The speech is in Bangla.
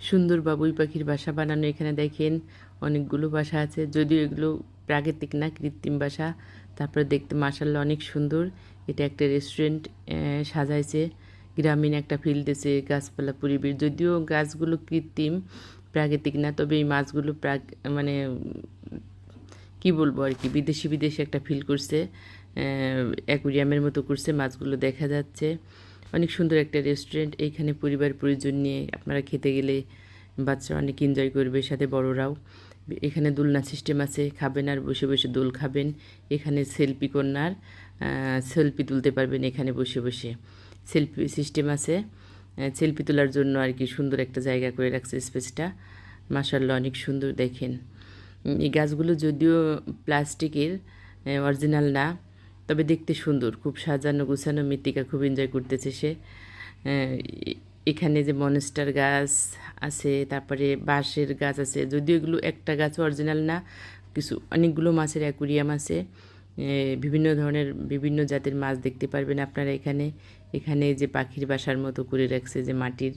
সুন্দর বাবুই পাখির বাসা বানানো। এখানে দেখেন অনেকগুলো বাসা আছে, যদিও এগুলো প্রাকৃতিক না, কৃত্রিম বাসা। তারপরে দেখতে মাশাআল্লাহ অনেক সুন্দর। এটা একটা রেস্টুরেন্ট সাজাইছে, গ্রামীণ একটা ফিল দিয়েছে, গাছপালা পরিবেশ। যদিও গাছগুলো কৃত্রিম, প্রাকৃতিক না, তবে এই মাছগুলো মানে কি বলবো আর কি, বিদেশি বিদেশি একটা ফিল করছে। অ্যাকুরিয়ামের মতো করছে, মাছগুলো দেখা যাচ্ছে। অনেক সুন্দর একটা রেস্টুরেন্ট। এইখানে পরিবার পরিজন নিয়ে আপনারা খেতে গেলে বাচ্চারা অনেক এনজয় করবে, সাথে বড়রাও। এখানে দোলনা সিস্টেম আছে, খাবেন আর বসে বসে দোল খাবেন। এখানে সেলফি কর্নার, সেলফি তুলতে পারবেন এখানে বসে বসে। সেলফি সিস্টেম আছে, সেলফি তোলার জন্য আর কি সুন্দর একটা জায়গা করে রাখছে স্পেসটা। মাশাআল্লাহ অনেক সুন্দর দেখেন। এই গাছগুলো যদিও প্লাস্টিকের, অরিজিনাল না, তবে দেখতে সুন্দর, খুব সাজানো গুছানো। মৃত্তিকা খুব এনজয় করতেছে সে। এখানে যে মনস্টার গাছ আছে, তারপরে বাঁশের গাছ আছে, যদিও এগুলো একটা গাছ অরিজিনাল না। অনেকগুলো মাছের অ্যাকুরিয়াম আছে, বিভিন্ন ধরনের বিভিন্ন জাতের মাছ দেখতে পারবেন আপনারা এখানে। এখানে যে পাখির বাসার মতো করে রাখছে, যে মাটির